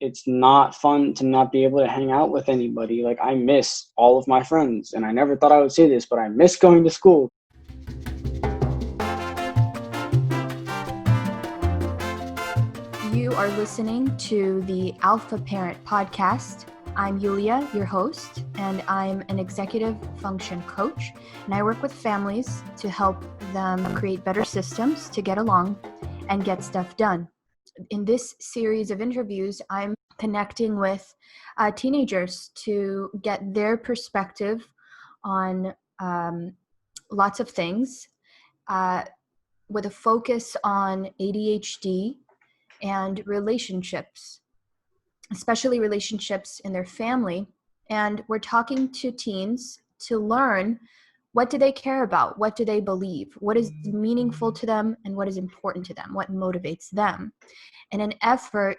it's not fun to not be able to hang out with anybody. Like, I miss all of my friends, and I never thought I would say this, but I miss going to school. You are listening to the Alpha Parent Podcast. I'm Yulia, your host, and I'm an executive function coach, and I work with families to help them create better systems to get along and get stuff done. In this series of interviews, I'm connecting with teenagers to get their perspective on lots of things with a focus on ADHD and relationships, especially relationships in their family. And we're talking to teens to learn, what do they care about? What do they believe? What is meaningful to them and what is important to them? What motivates them? In an effort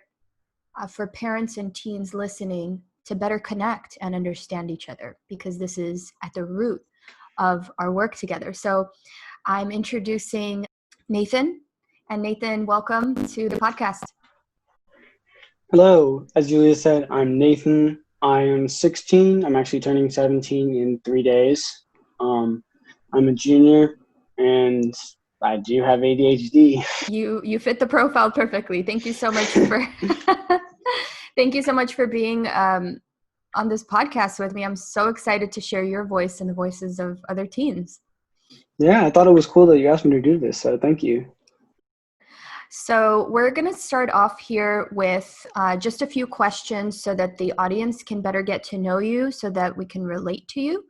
for parents and teens listening to better connect and understand each other, because this is at the root of our work together. So I'm introducing Nathan. And Nathan, welcome to the podcast. Hello, as Julia said, I'm Nathan. I am 16. I'm actually turning 17 in 3 days. I'm a junior, and I do have ADHD. You fit the profile perfectly. Thank you so much for thank you so much for being on this podcast with me. I'm so excited to share your voice and the voices of other teens. Yeah, I thought it was cool that you asked me to do this, so thank you. So we're going to start off here with just a few questions so that the audience can better get to know you, so that we can relate to you.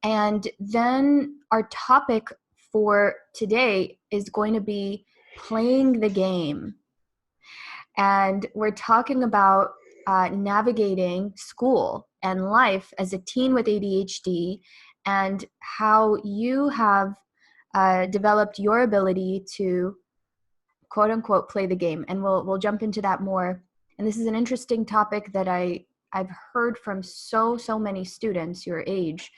And then our topic for today is going to be playing the game. And we're talking about navigating school and life as a teen with ADHD, and how you have developed your ability to quote unquote play the game. And we'll jump into that more. And this is an interesting topic that I've heard from so many students your age,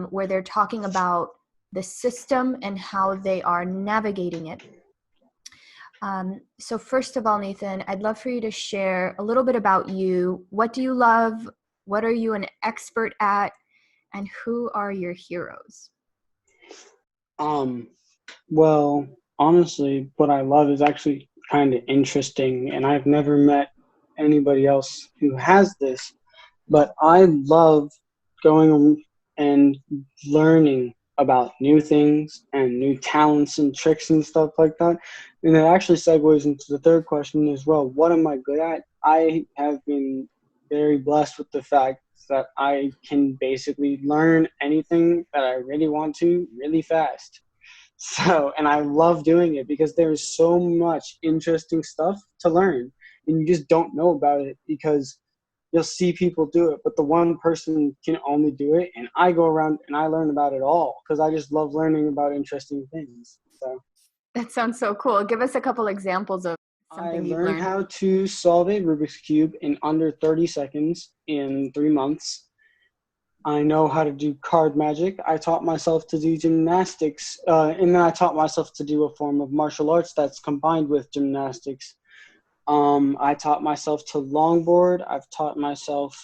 where they're talking about the system and how they are navigating it. So first of all, Nathan, I'd love for you to share a little bit about you. What do you love? What are you an expert at? And who are your heroes? Well, honestly, what I love is actually kind of interesting, and I've never met anybody else who has this, but I love going and learning about new things and new talents and tricks and stuff like that. And it actually segues into the third question as well. What am I good at? I have been very blessed with the fact that I can basically learn anything that I really want to really fast. So, and I love doing it because there is so much interesting stuff to learn, and you just don't know about it because you'll see people do it, but the one person can only do it. And I go around and I learn about it all because I just love learning about interesting things. So that sounds so cool. Give us a couple examples of something you've learned. I learned how to solve a Rubik's Cube in under 30 seconds in 3 months. I know how to do card magic. I taught myself to do gymnastics, and then I taught myself to do a form of martial arts that's combined with gymnastics. I taught myself to longboard. I've taught myself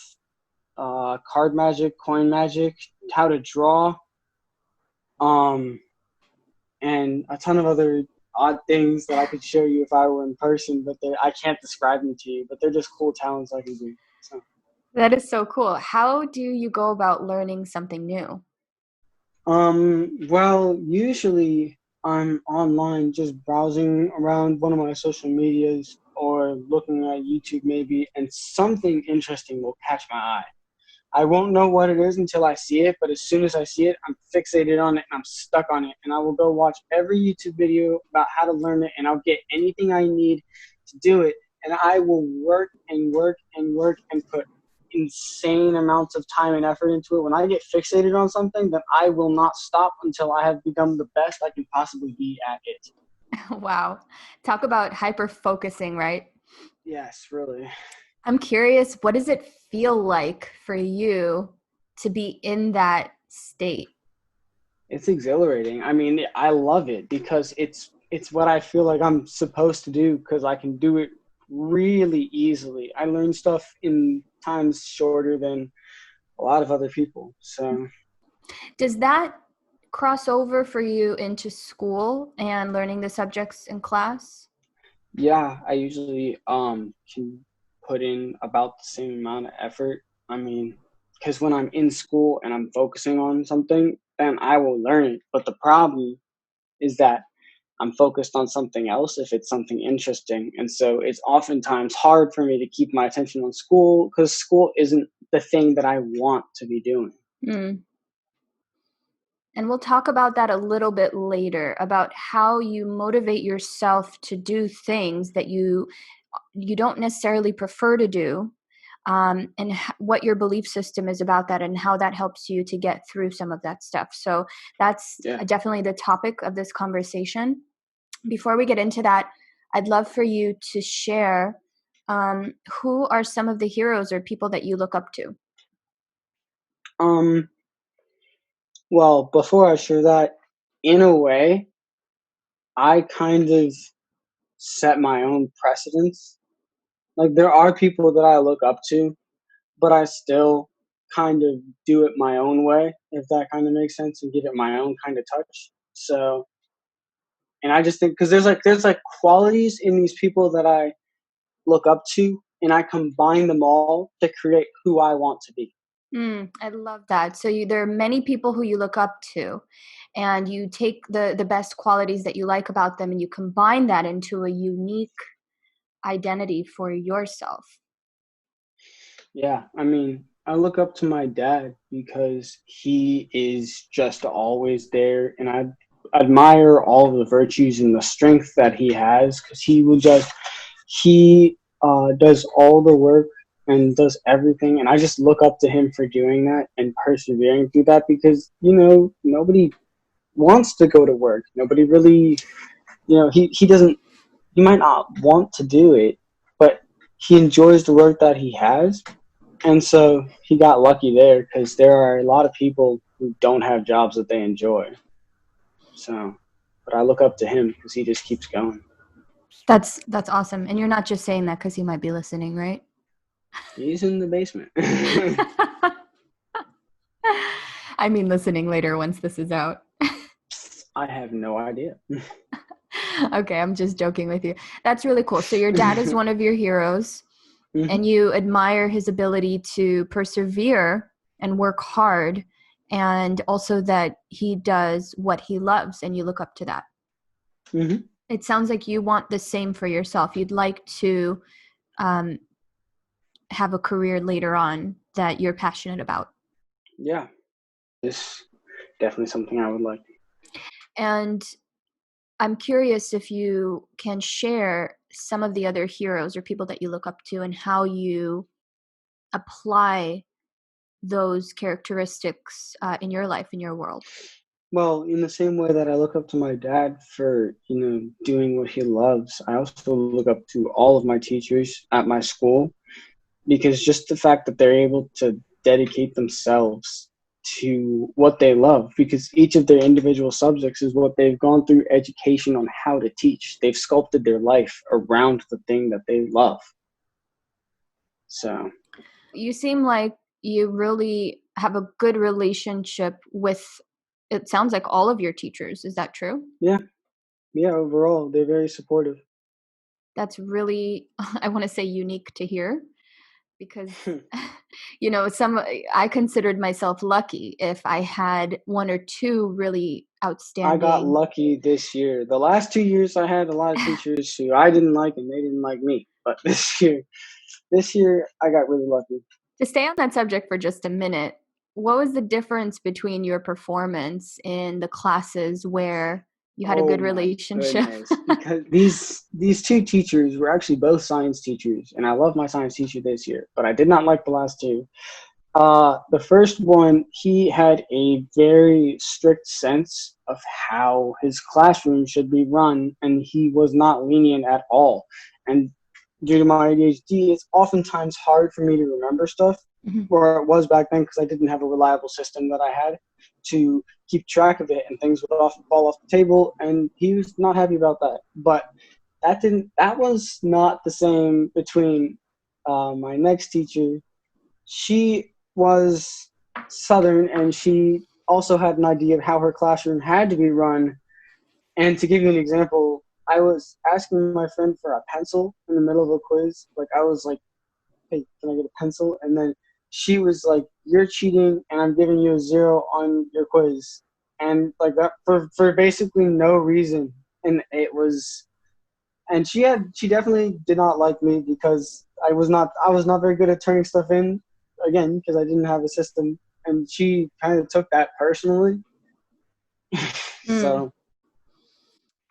card magic, coin magic, how to draw, and a ton of other odd things that I could show you if I were in person, but I can't describe them to you, but they're just cool talents I can do. So. That is so cool. How do you go about learning something new? Well, usually I'm online just browsing around one of my social medias or looking at YouTube maybe, and something interesting will catch my eye. I won't know what it is until I see it, but as soon as I see it, I'm fixated on it and I'm stuck on it. And I will go watch every YouTube video about how to learn it, and I'll get anything I need to do it. And I will work and work and work and put insane amounts of time and effort into it. When I get fixated on something, then I will not stop until I have become the best I can possibly be at it. Wow. Talk about hyper-focusing, right? Yes, really. I'm curious, what does it feel like for you to be in that state? It's exhilarating. I mean, I love it because it's what I feel like I'm supposed to do because I can do it really easily. I learn stuff in times shorter than a lot of other people. So Does that cross over for you into school and learning the subjects in class? yeah, I usually can put in about the same amount of effort. I mean, because when I'm in school and I'm focusing on something, then I will learn it. But the problem is that I'm focused on something else if it's something interesting. And so it's oftentimes hard for me to keep my attention on school because school isn't the thing that I want to be doing. Mm. And we'll talk about that a little bit later, about how you motivate yourself to do things that you don't necessarily prefer to do, and what your belief system is about that and how that helps you to get through some of that stuff. So that's Yeah. definitely the topic of this conversation. Before we get into that, I'd love for you to share who are some of the heroes or people that you look up to? Um, well, before I share that, in a way, I kind of set my own precedents. Like there are people that I look up to, but I still kind of do it my own way, if that kind of makes sense, and give it my own kind of touch. So, and I just think because there's like qualities in these people that I look up to, and I combine them all to create who I want to be. I love that. So there are many people who you look up to, and you take the best qualities that you like about them, and you combine that into a unique identity for yourself. Yeah, I mean, I look up to my dad because he is just always there, and I admire all the virtues and the strength that he has because he does all the work and does everything, and I just look up to him for doing that and persevering through that because nobody wants to go to work. Nobody really, he doesn't. He might not want to do it, but he enjoys the work that he has, and so he got lucky there because there are a lot of people who don't have jobs that they enjoy. So, but I look up to him because he just keeps going. That's awesome. And you're not just saying that because he might be listening, right? He's in the basement. I mean, listening later once this is out. I have no idea. Okay, I'm just joking with you. That's really cool. So your dad is one of your heroes, and Hmm. you admire his ability to persevere and work hard, and also that he does what he loves, and you look up to that. Hmm. It sounds like you want the same for yourself. You'd like to um, have a career later on that you're passionate about. Yeah, it's definitely something I would like. And I'm curious if you can share some of the other heroes or people that you look up to and how you apply those characteristics in your life, in your world. Well, in the same way that I look up to my dad for, doing what he loves, I also look up to all of my teachers at my school because just the fact that they're able to dedicate themselves to what they love because each of their individual subjects is what they've gone through education on how to teach. They've sculpted their life around the thing that they love. So, You seem like you really have a good relationship with, it sounds like, all of your teachers. Is that true? yeah, yeah, overall, they're very supportive. That's really, I want to say, unique to hear, because I considered myself lucky if I had one or two really I got outstanding. lucky this year. The last 2 years, I had a lot of teachers who I didn't like and they didn't like me. But this year, I got really lucky. To stay on that subject for just a minute, what was the difference between your performance in the classes where you had a Oh good my relationship? goodness! Because these two teachers were actually both science teachers, and I love my science teacher this year, but I did not like the last two. The first one, he had a very strict sense of how his classroom should be run, and he was not lenient at all. And due to my ADHD, it's oftentimes hard for me to remember stuff, Mhm. where it was back then because I didn't have a reliable system that I had to keep track of it, and things would often fall off the table, and he was not happy about that. But that was not the same between my next teacher. She was Southern, and she also had an idea of how her classroom had to be run. And to give you an example, I was asking my friend for a pencil in the middle of a quiz. Like, I was like, hey, can I get a pencil? And then she was like, you're cheating and I'm giving you a 0 on your quiz. And like that for basically no reason. And it was, and she definitely did not like me because I was not very good at turning stuff in, again, because I didn't have a system. And she kind of took that personally. So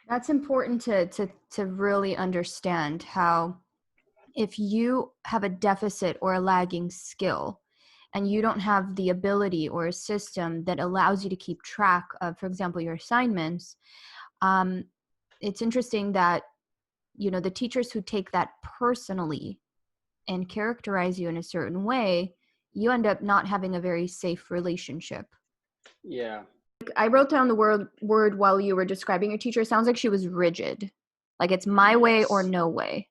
that's important to really understand how, if you have a deficit or a lagging skill and you don't have the ability or a system that allows you to keep track of, for example, your assignments, it's interesting that, the teachers who take that personally and characterize you in a certain way, you end up not having a very safe relationship. yeah. I wrote down the word while you were describing your teacher. It sounds like she was rigid. Like, it's my way or no way.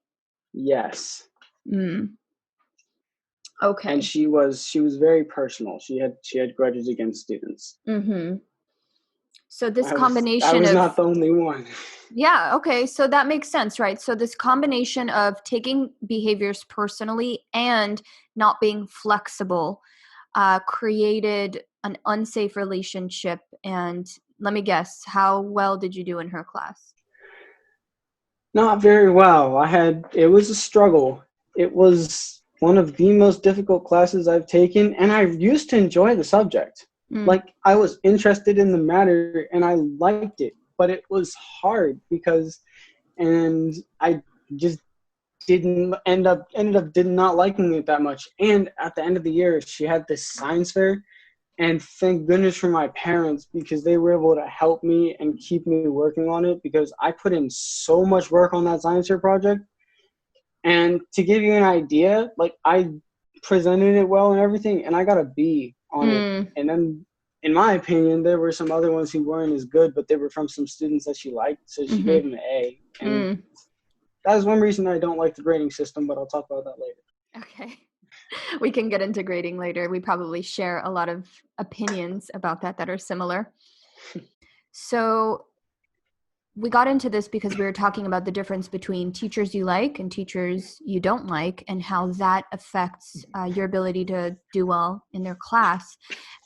Yes. Okay. And she was very personal. She had grudges against students. So this I combination was of not the only one. Yeah, okay. So that makes sense, right? So this combination of taking behaviors personally and not being flexible created an unsafe relationship. And let me guess, how well did you do in her class? Not very well. It was a struggle. It was one of the most difficult classes I've taken, and I used to enjoy the subject. Like, I was interested in the matter and I liked it, but it was hard and I just ended up did not liking it that much. And at the end of the year, she had this science fair, and thank goodness for my parents, because they were able to help me and keep me working on it, because I put in so much work on that science fair project. And to give you an idea, like, I presented it well and everything, and I got a B on it. And then, in my opinion, there were some other ones who weren't as good, but they were from some students that she liked, so she gave them an A. And that is one reason I don't like the grading system, but I'll talk about that later. Okay. We can get into grading later. We probably share a lot of opinions about that are similar. So we got into this because we were talking about the difference between teachers you like and teachers you don't like, and how that affects your ability to do well in their class.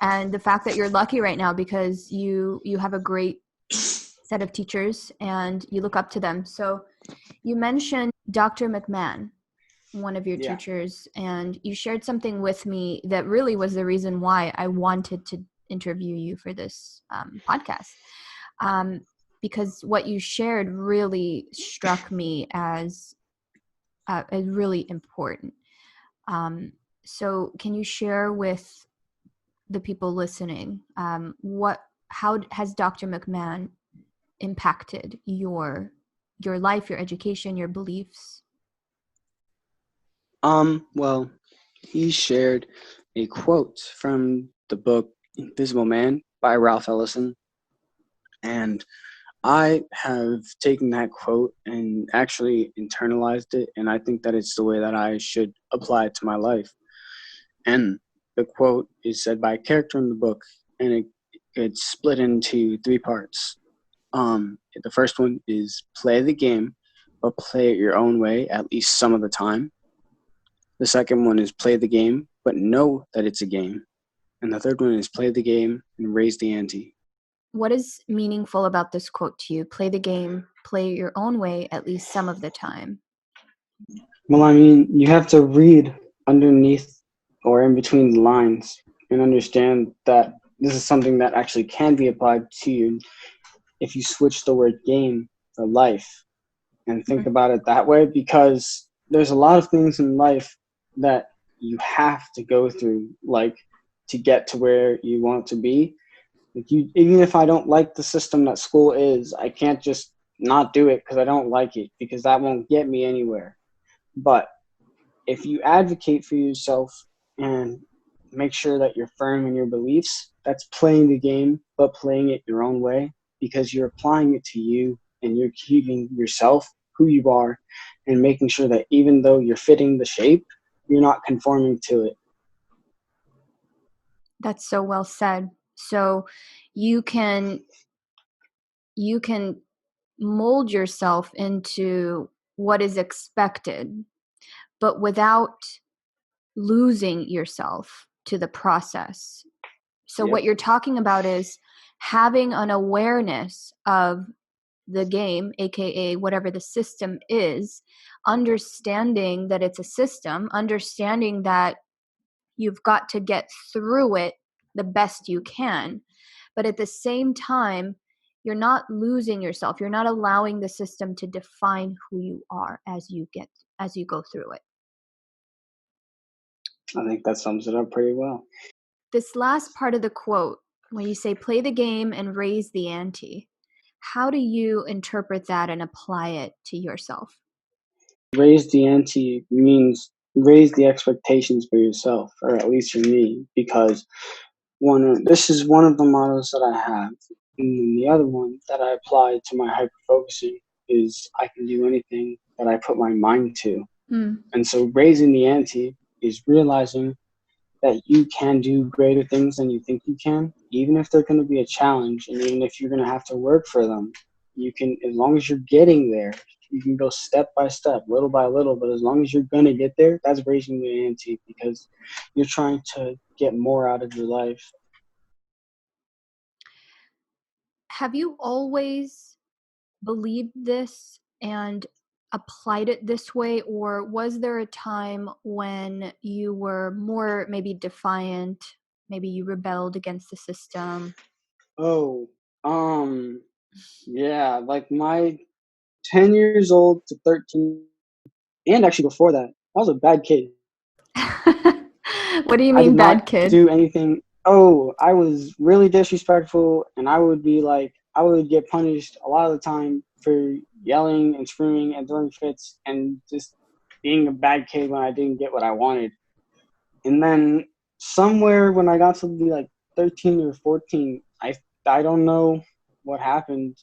And the fact that you're lucky right now because you have a great set of teachers and you look up to them. So you mentioned Dr. McMahon, one of your teachers, and you shared something with me that really was the reason why I wanted to interview you for this podcast. Because what you shared really struck me as really important. So can you share with the people listening how has Dr. McMahon impacted your life, your education, your beliefs? Well, he shared a quote from the book Invisible Man by Ralph Ellison, and I have taken that quote and actually internalized it, and I think that it's the way that I should apply it to my life. And the quote is said by a character in the book, and it's split into 3 parts. The first one is play the game, but play it your own way at least some of the time. The second one is play the game, but know that it's a game. And the third one is play the game and raise the ante. What is meaningful about this quote to you? Play the game, play it your own way at least some of the time. Well, I mean, you have to read underneath or in between the lines and understand that this is something that actually can be applied to you if you switch the word game for life and think about it that way, because there's a lot of things in life that you have to go through, like, to get to where you want to be. Like, even if I don't like the system that school is, I can't just not do it because I don't like it, because that won't get me anywhere. But if you advocate for yourself and make sure that you're firm in your beliefs, that's playing the game, but playing it your own way, because you're applying it to you and you're keeping yourself who you are and making sure that even though you're fitting the shape, you're not conforming to it. That's so well said. So you can mold yourself into what is expected, but without losing yourself to the process. So Yep. what you're talking about is having an awareness of the game, aka whatever the system is, understanding that it's a system, understanding that you've got to get through it the best you can. But at the same time, you're not losing yourself. You're not allowing the system to define who you are as you go through it. I think that sums it up pretty well. This last part of the quote, when you say play the game and raise the ante, how do you interpret that and apply it to yourself? Raise the ante means raise the expectations for yourself, or at least for me, because this is one of the models that I have. And then the other one that I apply to my hyper focusing is I can do anything that I put my mind to. Mm. And so raising the ante is realizing that you can do greater things than you think you can, even if they're going to be a challenge and even if you're going to have to work for them. You can, as long as you're getting there, you can go step by step, little by little, but as long as you're going to get there, that's raising the ante because you're trying to get more out of your life. Have you always believed this and applied it this way, or was there a time when you were more maybe defiant, maybe you rebelled against the system? Oh, yeah, like my 10 years old to 13, and actually before that, I was a bad kid. What do you I did mean, not bad kid? do anything. Oh, I was really disrespectful, and I would be like, I would get punished a lot of the time for yelling and screaming and throwing fits and just being a bad kid when I didn't get what I wanted. And then somewhere when I got to be like 13 or 14, I don't know what happened,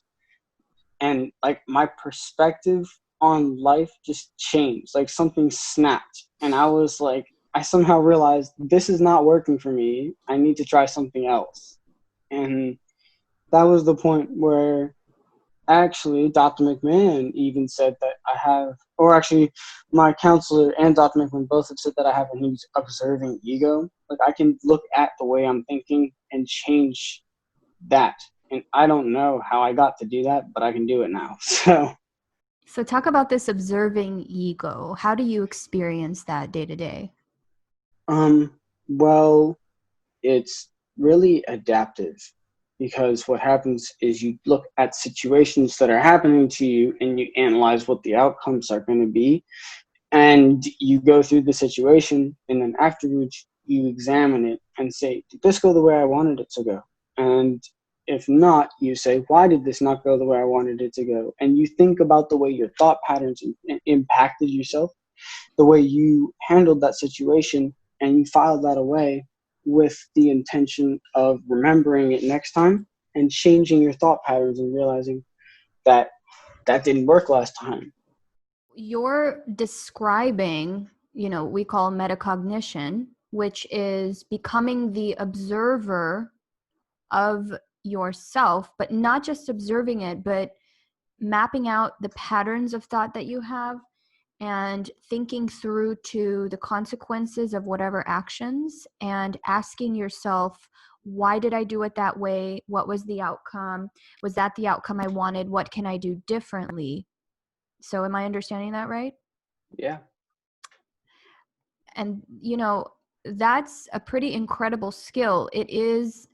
and like my perspective on life just changed. Like something snapped, and I was like, I somehow realized this is not working for me. I need to try something else. And that was the point where actually Dr. McMahon even said that I have, or actually my counselor and Dr. McMahon both have said that I have a huge observing ego. Like I can look at the way I'm thinking and change that. And I don't know how I got to do that, but I can do it now. So talk about this observing ego. How do you experience that day to day? Well, it's really adaptive because what happens is you look at situations that are happening to you and you analyze what the outcomes are going to be, and you go through the situation, and then afterwards you examine it and say, did this go the way I wanted it to go? And if not, you say, why did this not go the way I wanted it to go? And you think about the way your thought patterns impacted yourself, the way you handled that situation, and you filed that away with the intention of remembering it next time and changing your thought patterns and realizing that that didn't work last time. You're describing, we call metacognition, which is becoming the observer of yourself, but not just observing it, but mapping out the patterns of thought that you have and thinking through to the consequences of whatever actions and asking yourself, why did I do it that way? What was the outcome? Was that the outcome I wanted? What can I do differently? So am I understanding that right? Yeah. And, that's a pretty incredible skill. It is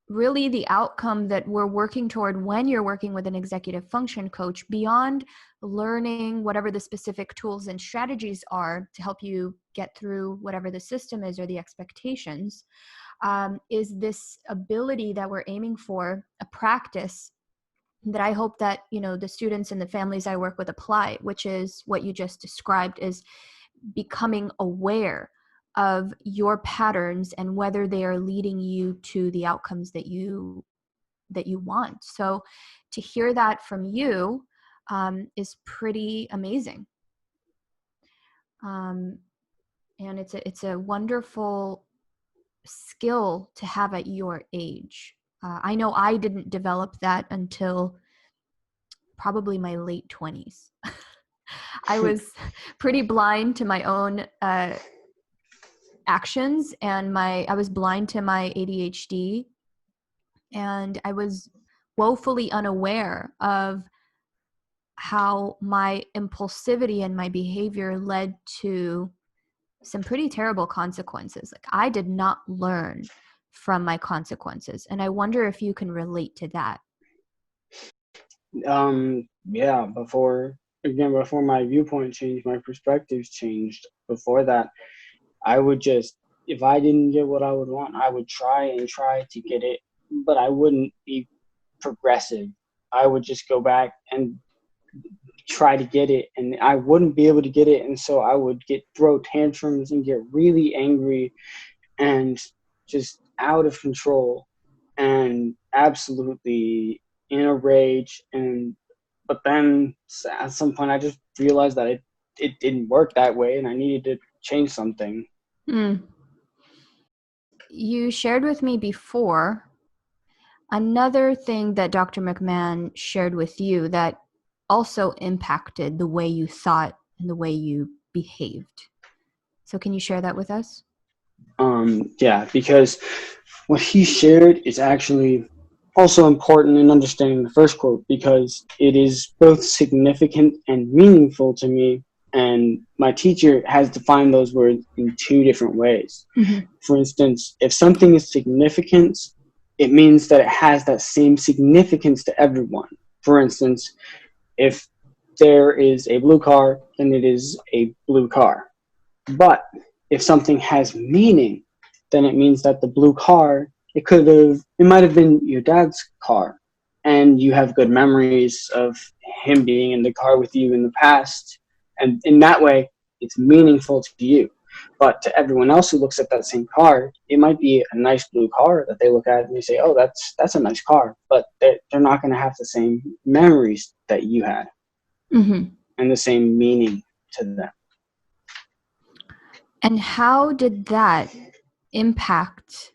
really the outcome that we're working toward when you're working with an executive function coach, beyond learning whatever the specific tools and strategies are to help you get through whatever the system is or the expectations, is this ability that we're aiming for, a practice that I hope that, the students and the families I work with apply, which is what you just described, is becoming aware of your patterns and whether they are leading you to the outcomes that you want. So to hear that from you, is pretty amazing. And it's a wonderful skill to have at your age. I know I didn't develop that until probably my late 20s. I was pretty blind to my own actions, and I was blind to my ADHD, and I was woefully unaware of how my impulsivity and my behavior led to some pretty terrible consequences. Like, I did not learn from my consequences, and I wonder if you can relate to that. Yeah, before my viewpoint changed, my perspectives changed. Before that, I would just, if I didn't get what I would want, I would try and try to get it, but I wouldn't be progressive. I would just go back and try to get it, and I wouldn't be able to get it, and so I would throw tantrums and get really angry and just out of control and absolutely in a rage. But then at some point I just realized that it didn't work that way, and I needed to change something. You shared with me before another thing that Dr. McMahon shared with you that also impacted the way you thought and the way you behaved. So can you share that with us? Yeah, because what he shared is actually also important in understanding the first quote, because it is both significant and meaningful to me. And my teacher has defined those words in two different ways. Mm-hmm. For instance, if something is significant, it means that it has that same significance to everyone. For instance, if there is a blue car, then it is a blue car. But if something has meaning, then it means that the blue car, it might have been your dad's car, and you have good memories of him being in the car with you in the past, and in that way, it's meaningful to you. But to everyone else who looks at that same car, it might be a nice blue car that they look at and they say, "Oh, that's a nice car," but they're not going to have the same memories that you had, Mm-hmm. and the same meaning to them. And how did that impact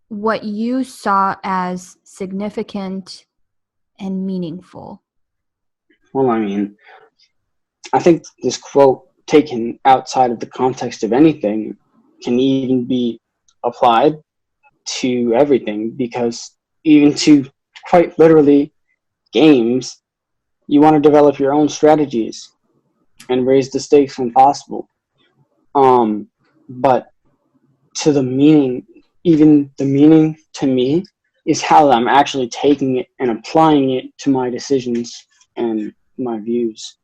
what you saw as significant and meaningful? Well, I think this quote, taken outside of the context of anything, can even be applied to everything, because even to quite literally games, you want to develop your own strategies and raise the stakes when possible. But to the meaning, even the meaning to me is how I'm actually taking it and applying it to my decisions and my views.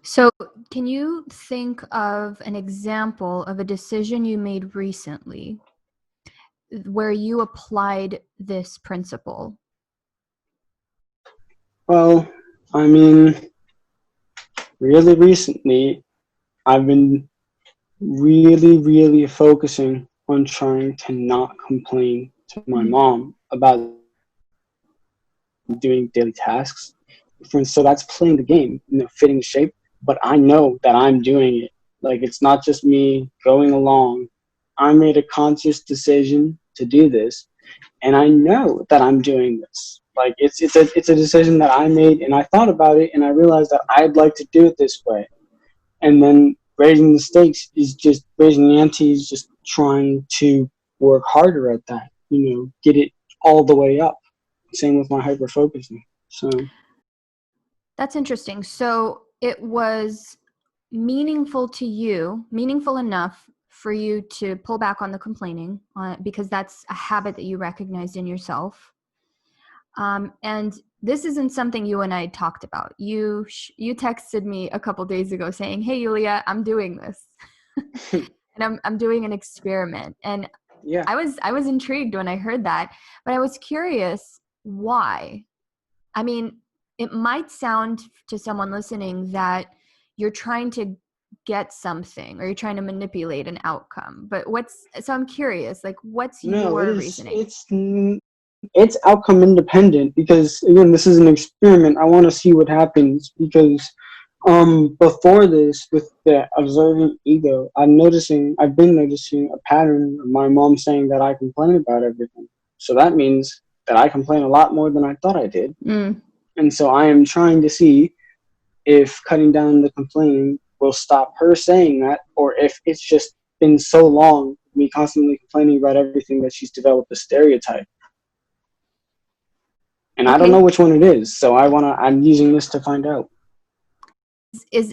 So, can you think of an example of a decision you made recently where you applied this principle? Well, really recently, I've been really focusing on trying to not complain to my mom about doing daily tasks. So that's playing the game, fitting the shape. But I know that I'm doing it. Like, it's not just me going along. I made a conscious decision to do this, and I know that I'm doing this. Like, it's a decision that I made, and I thought about it, and I realized that I'd like to do it this way. And then raising the stakes is just raising the ante, is just trying to work harder at that, get it all the way up. Same with my hyper focusing. So That's interesting. So it was meaningful to you, meaningful enough for you to pull back on the complaining, because that's a habit that you recognized in yourself. And this isn't something you and I talked about. You texted me a couple days ago saying, "Hey, Yulia, I'm doing this, and I'm doing an experiment." And yeah, I was intrigued when I heard that, but I was curious why. I mean, it might sound to someone listening that you're trying to get something or you're trying to manipulate an outcome. But so I'm curious, like, what's no, your reasoning? it's outcome independent because again, this is an experiment. I want to see what happens because before this with the observant ego, I've been noticing a pattern of my mom saying that I complain about everything. So that means that I complain a lot more than I thought I did. And so I am trying to see if cutting down the complaining will stop her saying that, or if it's just been so long me constantly complaining about everything that she's developed a stereotype. And I don't know which one it is, so I'm using this to find out.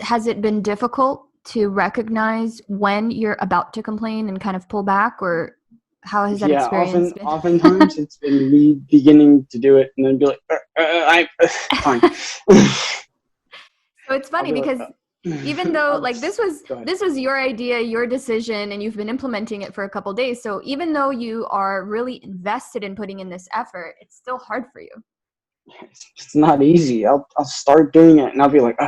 Has it been difficult to recognize when you're about to complain and kind of pull back, or how has that experience been? Oftentimes it's been me beginning to do it and then be like, fine. So it's funny because even though like this was your idea, your decision, and you've been implementing it for a couple days, so even though you are really invested in putting in this effort, it's still hard for you. It's not easy. I'll start doing it and I'll be like,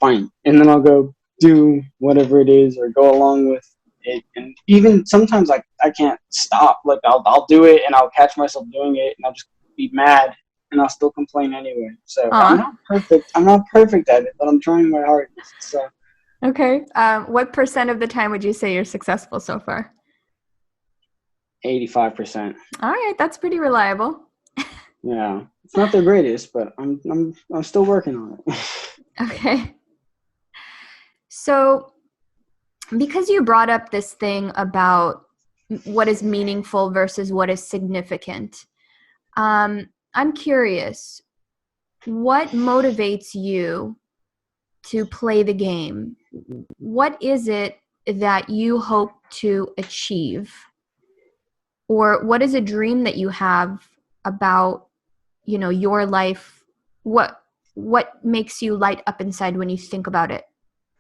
fine, and then I'll go do whatever it is or go along with it. And even sometimes I can't stop. Like I'll do it and I'll catch myself doing it and I'll just be mad and I'll still complain anyway. So I'm not perfect. I'm not perfect at it, but I'm trying my hardest. So okay. What % of the time would you say you're successful so far? 85%. All right, that's pretty reliable. Yeah, it's not the greatest, but I'm still working on it. Okay. So, because you brought up this thing about what is meaningful versus what is significant, I'm curious, what motivates you to play the game? What is it that you hope to achieve? Or what is a dream that you have about, your life? What makes you light up inside when you think about it?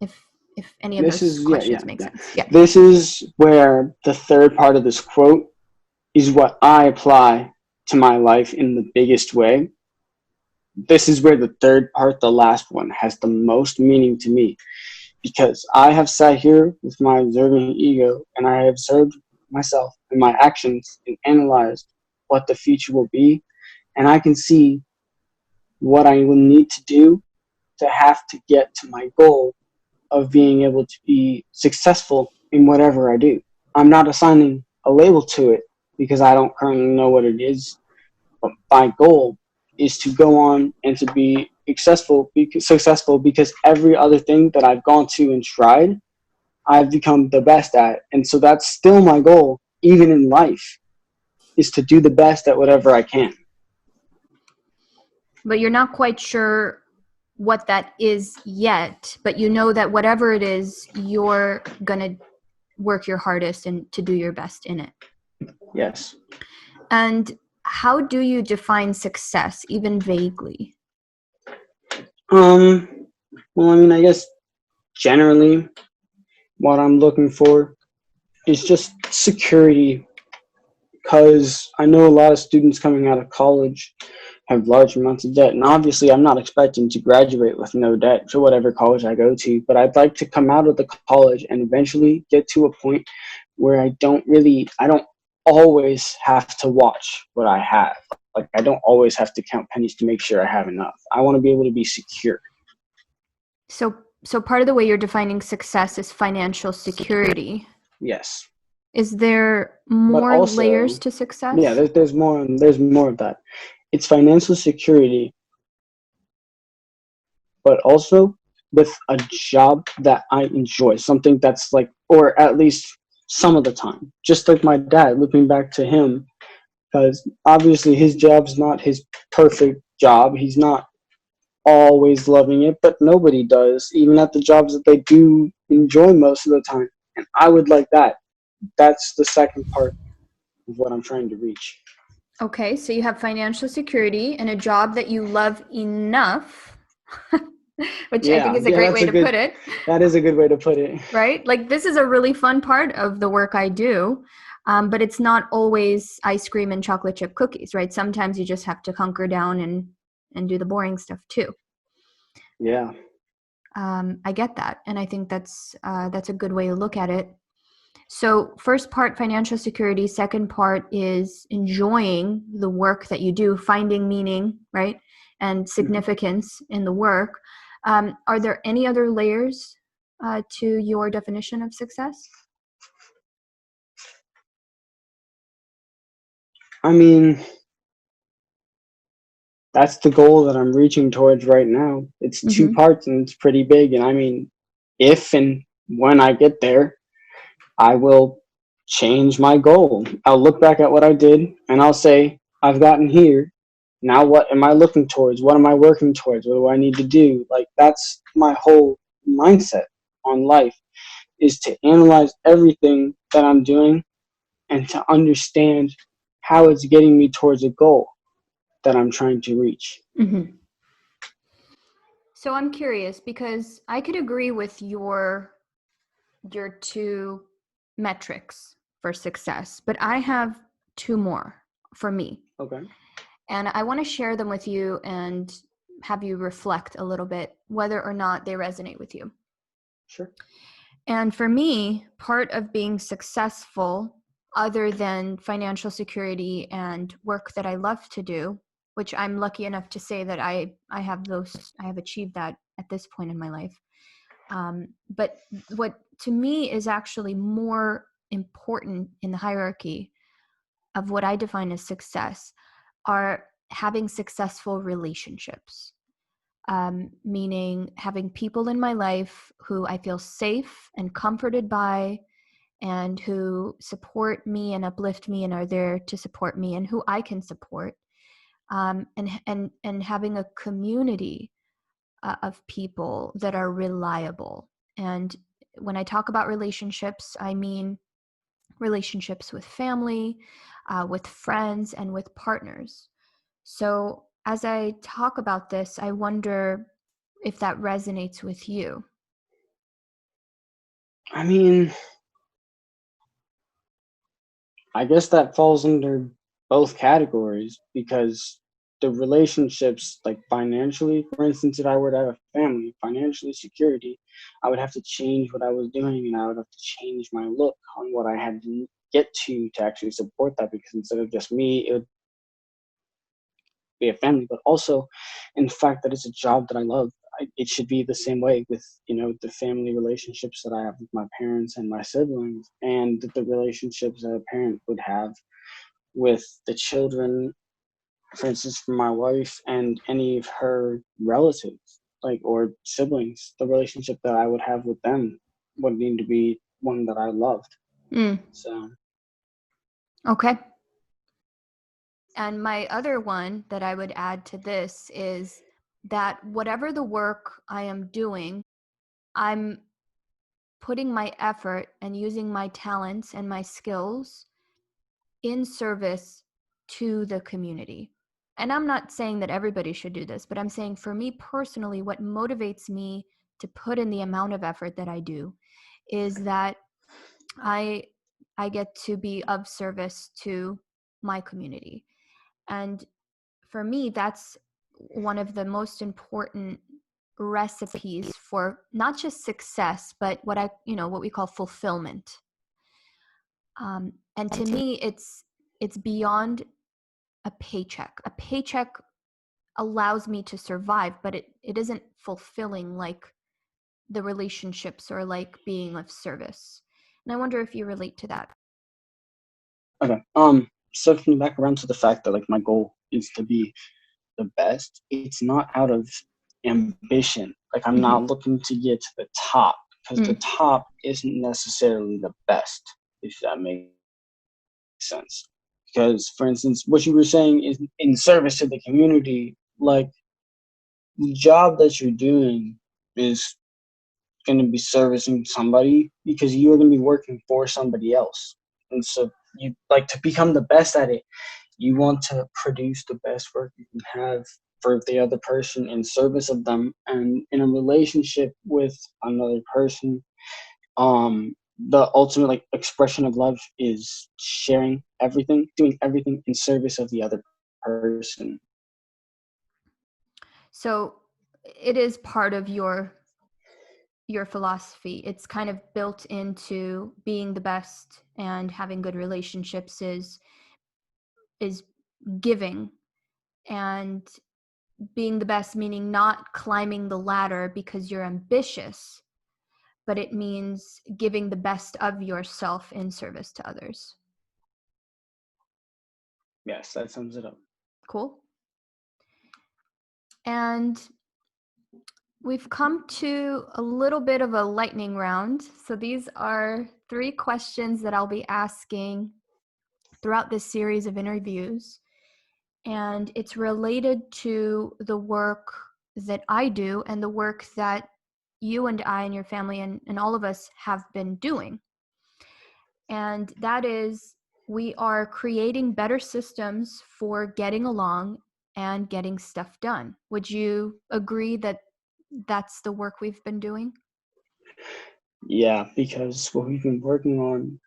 If any of those questions make sense. Yeah. This is where the third part of this quote is what I apply to my life in the biggest way. This is where the third part, the last one, has the most meaning to me, because I have sat here with my observing ego and I observed myself and my actions and analyzed what the future will be, and I can see what I will need to do to have to get to my goal of being able to be successful in whatever I do. I'm not assigning a label to it because I don't currently know what it is, but my goal is to go on and to be successful because every other thing that I've gone to and tried, I've become the best at. And so that's still my goal, even in life, is to do the best at whatever I can. But you're not quite sure what that is yet, but you know that whatever it is, you're going to work your hardest and to do your best in it. Yes. And how do you define success, even vaguely? Well, I guess generally what I'm looking for is just security, because I know a lot of students coming out of college have large amounts of debt, and obviously I'm not expecting to graduate with no debt to whatever college I go to, but I'd like to come out of the college and eventually get to a point where I don't always have to watch what I have. Like I don't always have to count pennies to make sure I have enough. I want to be able to be secure. So part of the way you're defining success is financial security. Yes. Is there more also, layers to success? Yeah, there's more of that. It's financial security, but also with a job that I enjoy, something that's like, or at least some of the time, just like my dad, looking back to him, because obviously his job's not his perfect job. He's not always loving it, but nobody does, even at the jobs that they do enjoy most of the time. And I would like that. That's the second part of what I'm trying to reach. Okay, so you have financial security and a job that you love enough, which I think is a great way to put it. That is a good way to put it. Right? Like this is a really fun part of the work I do, but it's not always ice cream and chocolate chip cookies, right? Sometimes you just have to hunker down and do the boring stuff too. Yeah. I get that. And I think that's a good way to look at it. So first part, financial security. Second part is enjoying the work that you do, finding meaning, right? And significance in the work. Are there any other layers to your definition of success? I mean, that's the goal that I'm reaching towards right now. It's two Mm-hmm. parts and it's pretty big. And I mean, if and when I get there, I will change my goal. I'll look back at what I did and I'll say, I've gotten here. Now, what am I looking towards? What am I working towards? What do I need to do? Like, that's my whole mindset on life, is to analyze everything that I'm doing and to understand how it's getting me towards a goal that I'm trying to reach. Mm-hmm. So I'm curious because I could agree with your two metrics for success, but I have two more for me. Okay. And I want to share them with you and have you reflect a little bit whether or not they resonate with you. Sure. And for me, part of being successful, other than financial security and work that I love to do, which I'm lucky enough to say that I have achieved that at this point in my life. But what to me is actually more important in the hierarchy of what I define as success are having successful relationships, meaning having people in my life who I feel safe and comforted by and who support me and uplift me and are there to support me and who I can support, and having a community of people that are reliable. And when I talk about relationships, I mean relationships with family, with friends, and with partners. So as I talk about this, I wonder if that resonates with you. I mean, I guess that falls under both categories because the relationships, like financially, for instance, if I were to have a family, financially security, I would have to change what I was doing and I would have to change my look on what I had to get to actually support that, because instead of just me, it would be a family, but also in the fact that it's a job that I love. It should be the same way with, the family relationships that I have with my parents and my siblings, and the relationships that a parent would have with the children, for instance, for my wife and any of her relatives, like, or siblings. The relationship that I would have with them would need to be one that I loved. Mm, So, okay. And my other one that I would add to this is that whatever the work I am doing, I'm putting my effort and using my talents and my skills in service to the community. And I'm not saying that everybody should do this, but I'm saying for me personally, what motivates me to put in the amount of effort that I do is that I I get to be of service to my community. And for me, that's one of the most important recipes for not just success, but what we call fulfillment. And to me, it's beyond a paycheck. A paycheck allows me to survive, but it isn't fulfilling like the relationships or like being of service. And I wonder if you relate to that. okay. Circling back around to the fact that, like, my goal is to be the best, it's not out of ambition. Like, I'm Mm-hmm. not looking to get to the top, because the Mm. top isn't necessarily the best, if that makes sense. Because, for instance, what you were saying is in service to the community. Like, the job that you're doing is going to be servicing somebody because you're going to be working for somebody else. And so, you like to become the best at it. You want to produce the best work you can have for the other person in service of them, and in a relationship with another person. The ultimate, like, expression of love is sharing everything, doing everything in service of the other person. So it is part of your your philosophy. It's kind of built into being the best, and having good relationships is giving, and being the best meaning not climbing the ladder because you're ambitious, but it means giving the best of yourself in service to others. Yes, that sums it up. Cool. And we've come to a little bit of a lightning round. So these are 3 questions that I'll be asking throughout this series of interviews. And it's related to the work that I do and the work that you and I and your family and all of us have been doing. And that is, we are creating better systems for getting along and getting stuff done. Would you agree that that's the work we've been doing? Yeah, because what we've been working on,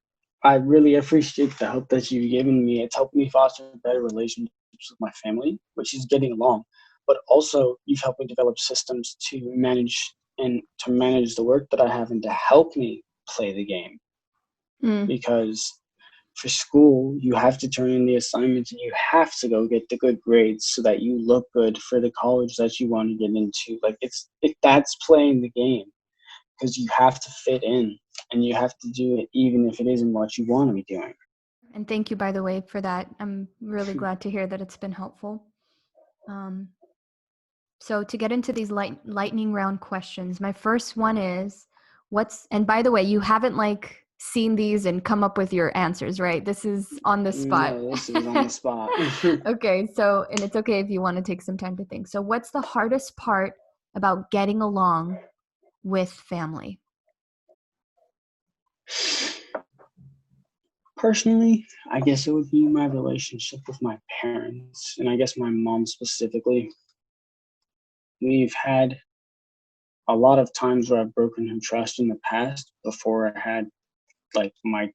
I really appreciate the help that you've given me. It's helped me foster better relationships with my family, which is getting along. But also, you've helped me develop systems to manage the work that I have and to help me play the game. Because for school, you have to turn in the assignments and you have to go get the good grades so that you look good for the college that you want to get into. Like that's playing the game, because you have to fit in and you have to do it even if it isn't what you want to be doing. And thank you, by the way, for that. I'm really glad to hear that it's been helpful. So to get into these lightning round questions, my first one is, and by the way, you haven't seen these and come up with your answers, right? This is on the spot. No, this is on the spot. Okay, so, and it's okay if you want to take some time to think. So what's the hardest part about getting along with family? Personally, I guess it would be my relationship with my parents, and I guess my mom specifically. We've had a lot of times where I've broken her trust in the past before I had my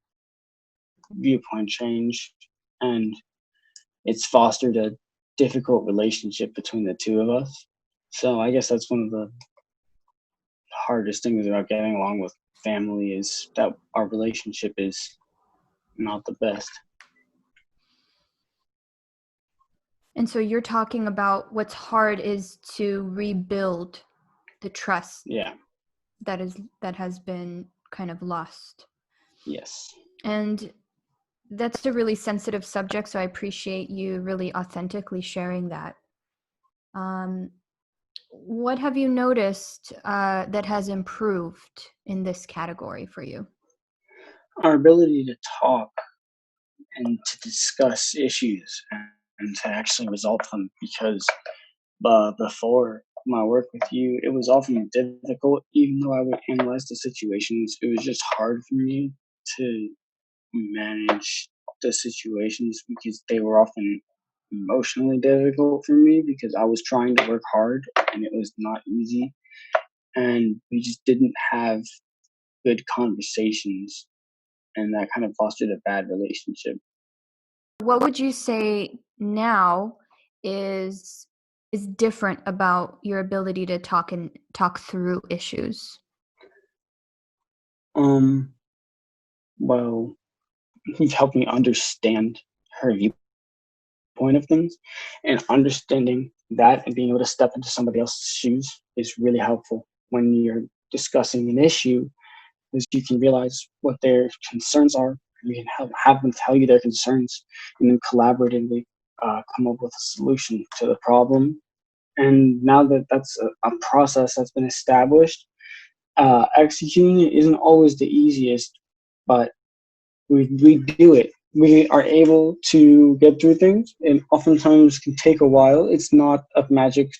viewpoint change, and it's fostered a difficult relationship between the two of us. So I guess that's one of the hardest things about getting along with family, is that our relationship is not the best. And so you're talking about what's hard is to rebuild the trust. Yeah. That has been kind of lost. Yes. And that's a really sensitive subject, so I appreciate you really authentically sharing that. What have you noticed that has improved in this category for you? Our ability to talk and to discuss issues and to actually resolve them, because before my work with you, it was often difficult. Even though I would analyze the situations, it was just hard for me to manage the situations because they were often emotionally difficult for me, because I was trying to work hard and it was not easy. And we just didn't have good conversations, and that kind of fostered a bad relationship. What would you say now is different about your ability to talk through issues? Well, he's helped me understand her viewpoint of things, and understanding that and being able to step into somebody else's shoes is really helpful when you're discussing an issue, because you can realize what their concerns are. You can have them tell you their concerns, and then collaboratively come up with a solution to the problem. And now that that's a process that's been established, executing it isn't always the easiest, but we do it. We are able to get through things, and oftentimes can take a while. It's not a magic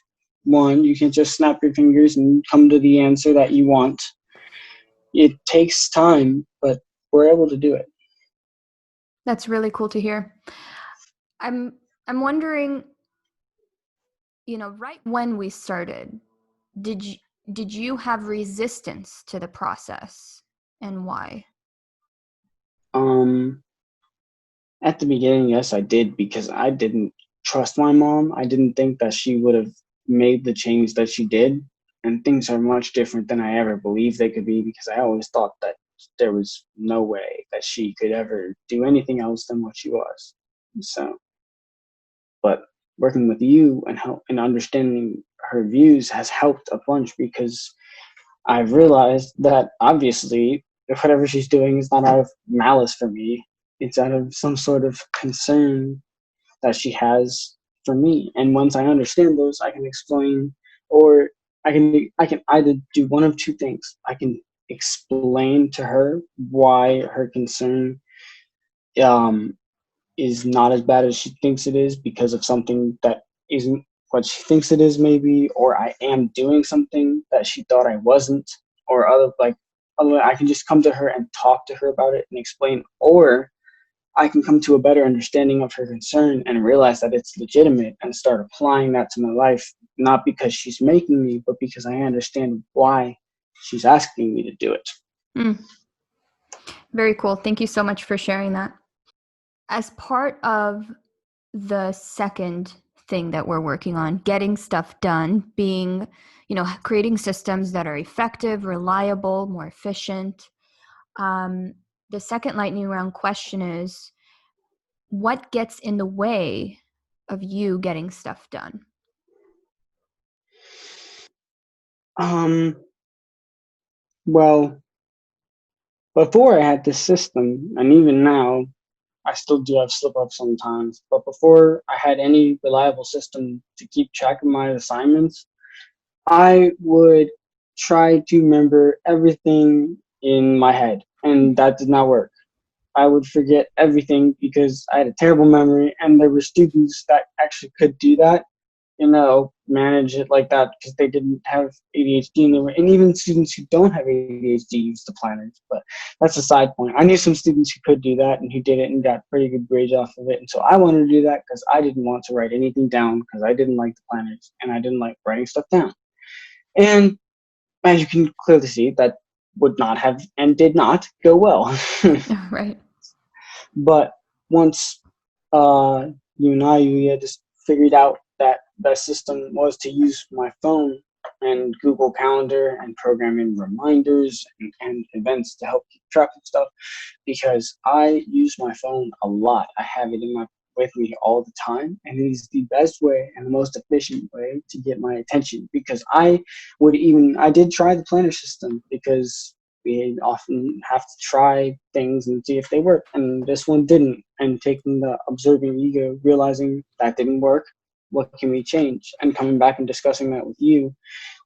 wand. You can't just snap your fingers and come to the answer that you want. It takes time, but we're able to do it. That's really cool to hear. I'm wondering, right when we started, did you have resistance to the process, and why? At the beginning, yes, I did, because I didn't trust my mom. I didn't think that she would have made the change that she did. and things are much different than I ever believed they could be, because I always thought that there was no way that she could ever do anything else than what she was. So, but working with you and understanding her views has helped a bunch, because I've realized that obviously whatever she's doing is not out of malice for me. It's out of some sort of concern that she has for me. And once I understand those, I can explain, or I can either do one of two things. I can explain to her why her concern um, is not as bad as she thinks it is, because of something that isn't what she thinks it is, maybe, or I am doing something that she thought I wasn't, or I can just come to her and talk to her about it and explain, or I can come to a better understanding of her concern and realize that it's legitimate and start applying that to my life, not because she's making me, but because I understand why she's asking me to do it. Very cool. Thank you so much for sharing that. As part of the second thing that we're working on, getting stuff done, being, creating systems that are effective, reliable, more efficient. The second lightning round question is, what gets in the way of you getting stuff done? Well, before I had this system, and even now, I still do have slip ups sometimes, but before I had any reliable system to keep track of my assignments, I would try to remember everything in my head, and that did not work. I would forget everything because I had a terrible memory, and there were students that actually could do that, manage it like that, because they didn't have ADHD, and even students who don't have ADHD use the planners. But that's a side point. I knew some students who could do that and who did it and got pretty good grades off of it, and so I wanted to do that because I didn't want to write anything down, because I didn't like the planners and I didn't like writing stuff down. And as you can clearly see, that would not have and did not go well. Right. But once you and I, Yulia, just figured out that the system was to use my phone and Google Calendar and program in reminders and events to help keep track of stuff, because I use my phone a lot. I have it with me all the time, and it is the best way and the most efficient way to get my attention, because I did try the planner system, because we often have to try things and see if they work, and this one didn't. And taking the observing ego, realizing that didn't work, what can we change, and coming back and discussing that with you,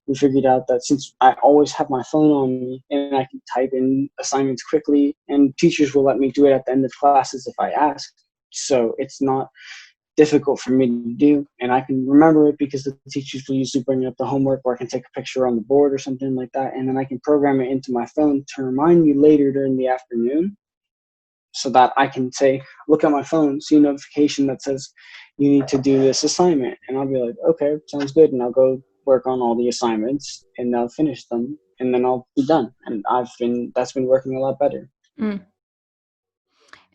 we figured out that since I always have my phone on me and I can type in assignments quickly, and teachers will let me do it at the end of classes if I ask, so it's not difficult for me to do, and I can remember it because the teachers will usually bring up the homework, or I can take a picture on the board or something like that, and then I can program it into my phone to remind me later during the afternoon, so that I can say, look at my phone, see a notification that says you need to do this assignment, and I'll be like, okay, sounds good, and I'll go work on all the assignments and I'll finish them, and then I'll be done. And that's been working a lot better.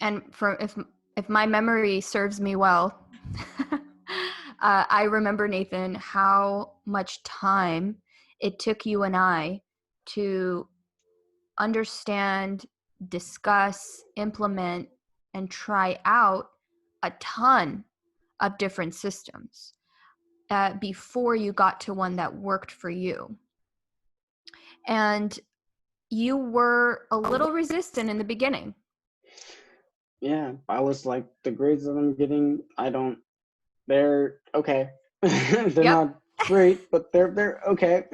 And if my memory serves me well, I remember, Nathan, how much time it took you and I to understand, discuss, implement, and try out a ton of different systems before you got to one that worked for you. And you were a little resistant in the beginning. Yeah, I was like, the grades that I'm getting, they're okay. They're not great, but they're okay.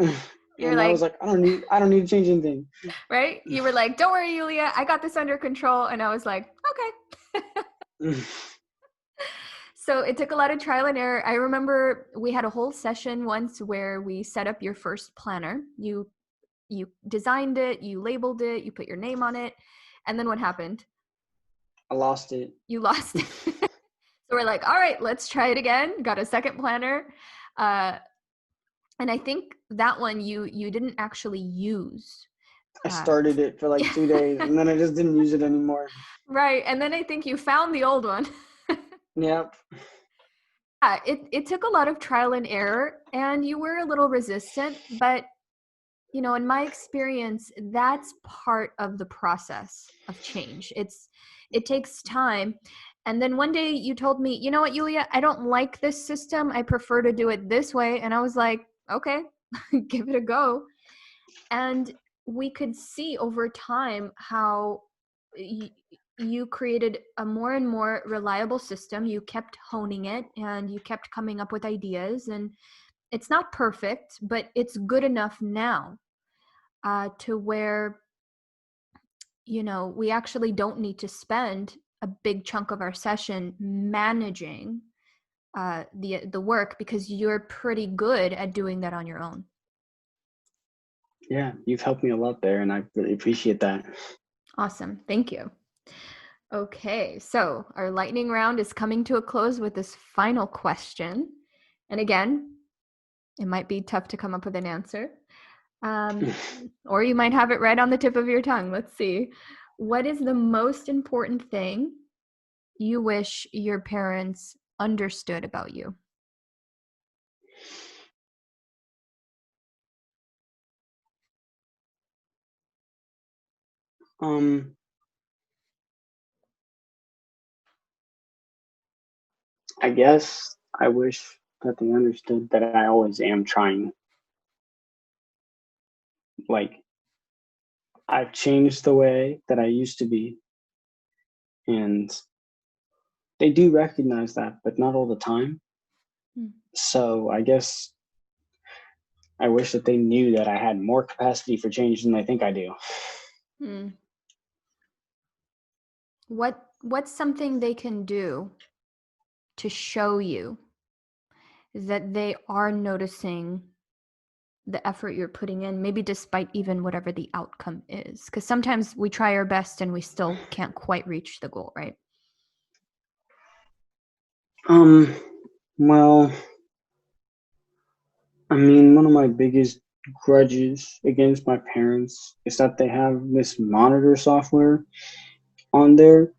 And I was like, I don't need to change anything. Right? You were like, don't worry, Yulia, I got this under control. And I was like, okay. So it took a lot of trial and error. I remember we had a whole session once where we set up your first planner. You designed it, you labeled it, you put your name on it. And then what happened? I lost it. You lost it. So we're like, all right, let's try it again. Got a second planner. And I think that one you didn't actually use. I started it for like 2 days, and then I just didn't use it anymore. Right. And then I think you found the old one. Yep. Yeah, it took a lot of trial and error, and you were a little resistant, but you know, in my experience, that's part of the process of change. It takes time. And then one day you told me, you know what, Yulia, I don't like this system. I prefer to do it this way. And I was like, okay, give it a go. And we could see over time how you created a more and more reliable system. You kept honing it and you kept coming up with ideas. And it's not perfect, but it's good enough now to where, you know, we actually don't need to spend a big chunk of our session managing the work, because you're pretty good at doing that on your own. Yeah, you've helped me a lot there, and I really appreciate that. Awesome. Thank you. Okay, so our lightning round is coming to a close with this final question. And again, it might be tough to come up with an answer. Or you might have it right on the tip of your tongue. Let's see. What is the most important thing you wish your parents understood about you? Um, I guess I wish that they understood that I always am trying. Like, I've changed the way that I used to be, and they do recognize that, but not all the time. So I guess I wish that they knew that I had more capacity for change than they think I do. Hmm. What's something they can do to show you that they are noticing the effort you're putting in, maybe despite even whatever the outcome is? Because sometimes we try our best and we still can't quite reach the goal, right? Well, I mean, one of my biggest grudges against my parents is that they have this monitor software on there.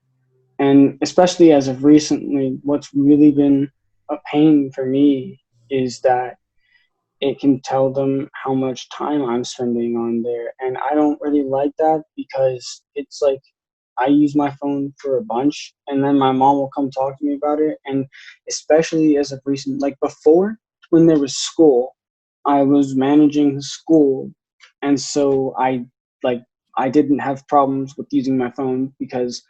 And especially as of recently, what's really been a pain for me is that it can tell them how much time I'm spending on there. And I don't really like that because it's like I use my phone for a bunch and then my mom will come talk to me about it. And especially as of recent, like before when there was school, I was managing school. And so like, I didn't have problems with using my phone because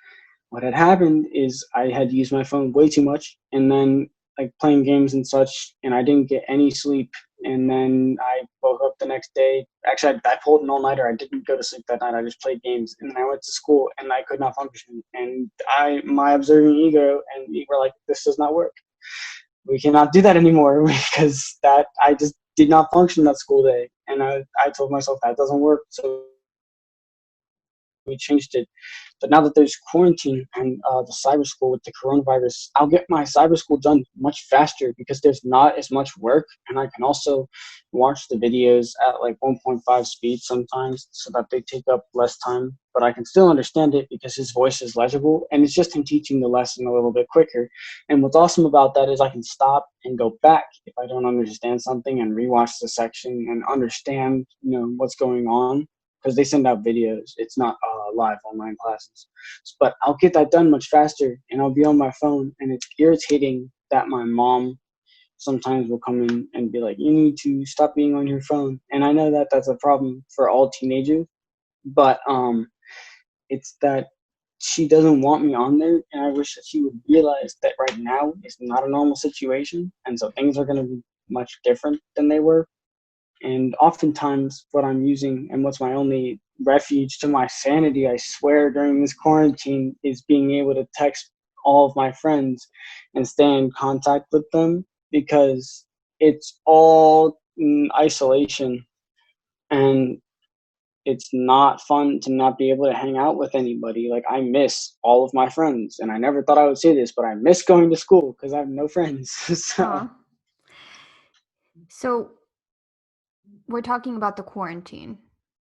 what had happened is I had used my phone way too much and then like playing games and such, and I didn't get any sleep. And then I woke up the next day. Actually, I pulled an all-nighter. I didn't go to sleep that night. I just played games, and then I went to school, and I could not function. And my observing ego and we were like, "This does not work. We cannot do that anymore," because that I just did not function that school day. And I told myself that doesn't work, so we changed it. But now that there's quarantine and the cyber school with the coronavirus, I'll get my cyber school done much faster because there's not as much work, and I can also watch the videos at like 1.5 speed sometimes, so that they take up less time. But I can still understand it because his voice is legible, and it's just him teaching the lesson a little bit quicker. And what's awesome about that is I can stop and go back if I don't understand something and rewatch the section and understand, what's going on, because they send out videos. It's not live online classes. But I'll get that done much faster, and I'll be on my phone. And it's irritating that my mom sometimes will come in and be like, "You need to stop being on your phone." And I know that that's a problem for all teenagers, but it's that she doesn't want me on there, and I wish that she would realize that right now is not a normal situation, and so things are going to be much different than they were. And oftentimes, what I'm using and what's my only refuge to my sanity, I swear, during this quarantine is being able to text all of my friends and stay in contact with them, because it's all in isolation and it's not fun to not be able to hang out with anybody. Like, I miss all of my friends, and I never thought I would say this, but I miss going to school because I have no friends. So, So we're talking about the quarantine.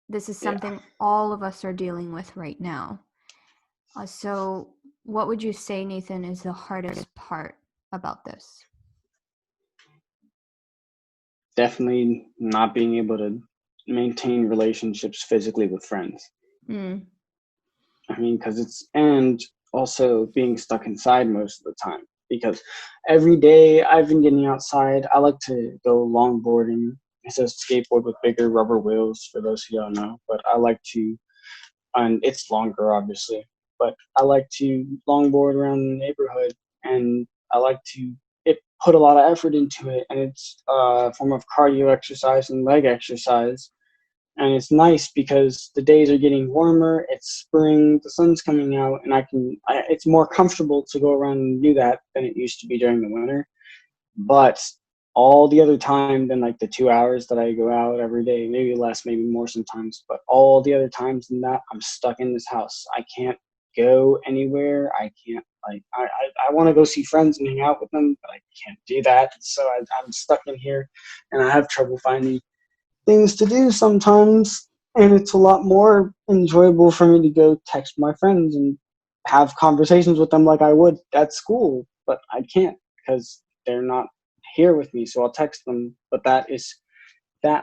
This is yeah. something all of us are dealing with right now. So what would you say, Nathan, is the hardest part about this? Definitely not being able to maintain relationships physically with friends. Mm. I mean, and also being stuck inside most of the time, because every day I've been getting outside. I like to go longboarding. It's a skateboard with bigger rubber wheels, for those who don't know, but I like to, and it's longer, obviously, but I like to longboard around the neighborhood, and I like to, it put a lot of effort into it, and it's a form of cardio exercise and leg exercise. And it's nice because the days are getting warmer, it's spring, the sun's coming out, and it's more comfortable to go around and do that than it used to be during the winter. But all the other time than like the 2 hours that I go out every day, maybe less, maybe more sometimes, but all the other times than that, I'm stuck in this house. I can't go anywhere. I can't, like, I want to go see friends and hang out with them, but I can't do that. So I'm stuck in here, and I have trouble finding things to do sometimes, and it's a lot more enjoyable for me to go text my friends and have conversations with them like I would at school, but I can't because they're not here with me. So I'll text them, but that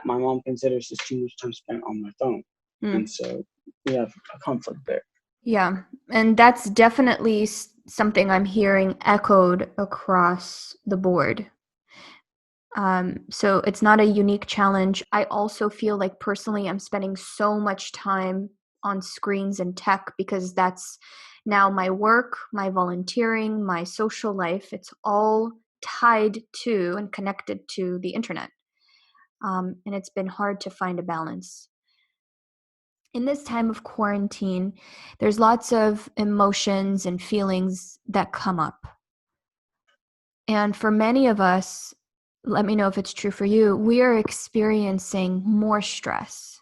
my mom considers just too much time spent on my phone. And so we have a conflict there. Yeah, and that's definitely something I'm hearing echoed across the board. So it's not a unique challenge. I also feel like personally I'm spending so much time on screens and tech because that's now my work, my volunteering, my social life. It's all tied to and connected to the internet. And it's been hard to find a balance. In this time of quarantine, there's lots of emotions and feelings that come up. And for many of us, let me know if it's true for you, we are experiencing more stress.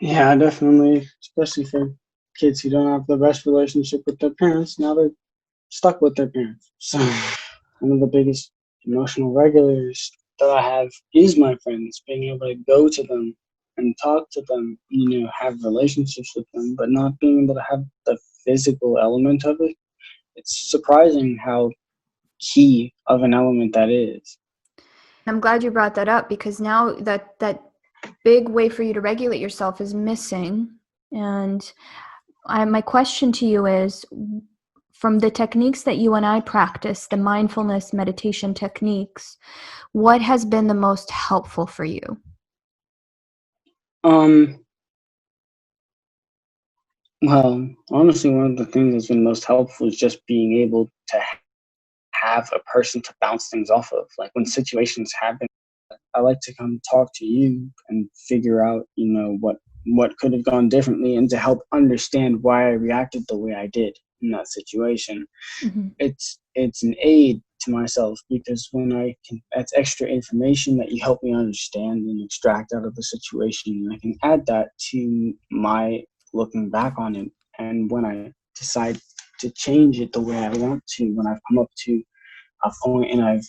Yeah, definitely, especially for kids who don't have the best relationship with their parents. Now they're stuck with their parents. So one of the biggest emotional regulators that I have is my friends, being able to go to them and talk to them, have relationships with them, but not being able to have the physical element of it. It's surprising how key of an element that is. I'm glad you brought that up because now that big way for you to regulate yourself is missing. And my question to you is, from the techniques that you and I practice, the mindfulness meditation techniques, what has been the most helpful for you? Well, honestly, one of the things that's been most helpful is just being able to have a person to bounce things off of. Like when situations happen, I like to come talk to you and figure out, what could have gone differently, and to help understand why I reacted the way I did in that situation. Mm-hmm. It's an aid to myself, because when that's extra information that you help me understand and extract out of the situation, and I can add that to my looking back on it. And when I decide to change it the way I want to, when I've come up to a point and I've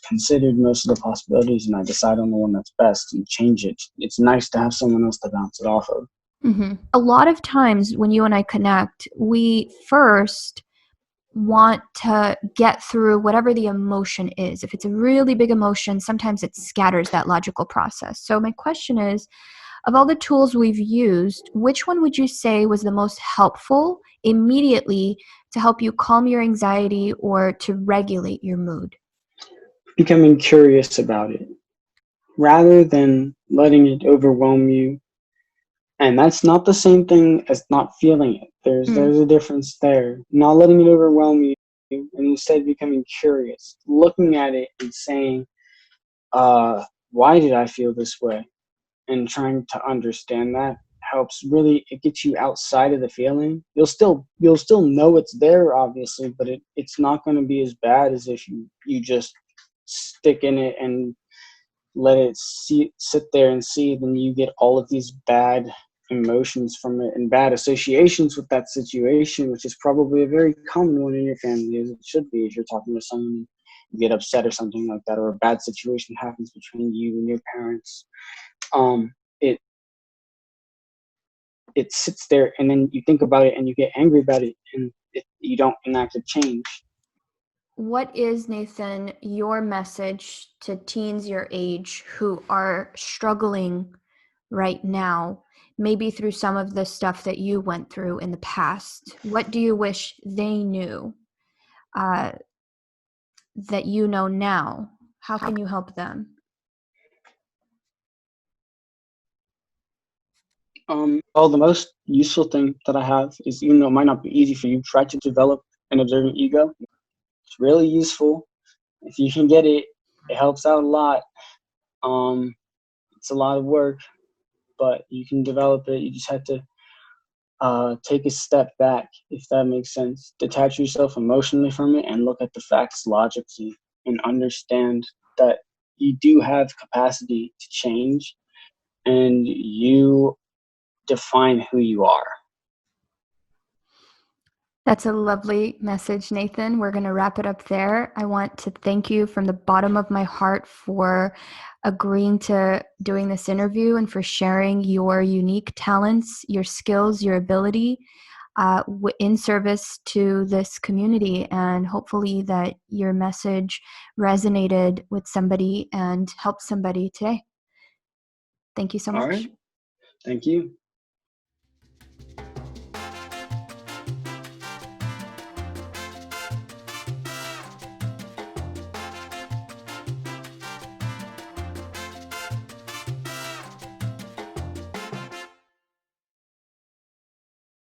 considered most of the possibilities and I decide on the one that's best and change it, it's nice to have someone else to bounce it off of. Mm-hmm. A lot of times when you and I connect, we first want to get through whatever the emotion is. If it's a really big emotion, sometimes it scatters that logical process. So my question is, of all the tools we've used, which one would you say was the most helpful immediately to help you calm your anxiety or to regulate your mood? Becoming curious about it rather than letting it overwhelm you. And that's not the same thing as not feeling it. There's a difference there. Not letting it overwhelm you, and instead becoming curious, looking at it and saying, why did I feel this way? And trying to understand that helps. Really, it gets you outside of the feeling. You'll still know it's there, obviously, but it's not going to be as bad as if you just stick in it and let it sit there and see. Then you get all of these bad emotions from it and bad associations with that situation, which is probably a very common one in your family, as it should be. If you're talking to someone, you get upset or something like that, or a bad situation happens between you and your parents, it sits there, and then you think about it and you get angry about it, and you don't enact a change. What is, Nathan, your message to teens your age who are struggling right now, maybe through some of the stuff that you went through in the past? What do you wish they knew that you know now? How can you help them? Well, the most useful thing that I have is, even though it might not be easy for you, try to develop an observant ego. It's really useful. If you can get it, it helps out a lot. It's a lot of work, but you can develop it. You just have to take a step back, if that makes sense. Detach yourself emotionally from it and look at the facts logically and understand that you do have capacity to change and you define who you are. That's a lovely message, Nathan. We're going to wrap it up there. I want to thank you from the bottom of my heart for agreeing to doing this interview and for sharing your unique talents, your skills, your ability in service to this community. And hopefully that your message resonated with somebody and helped somebody today. Thank you so much. All right. Thank you.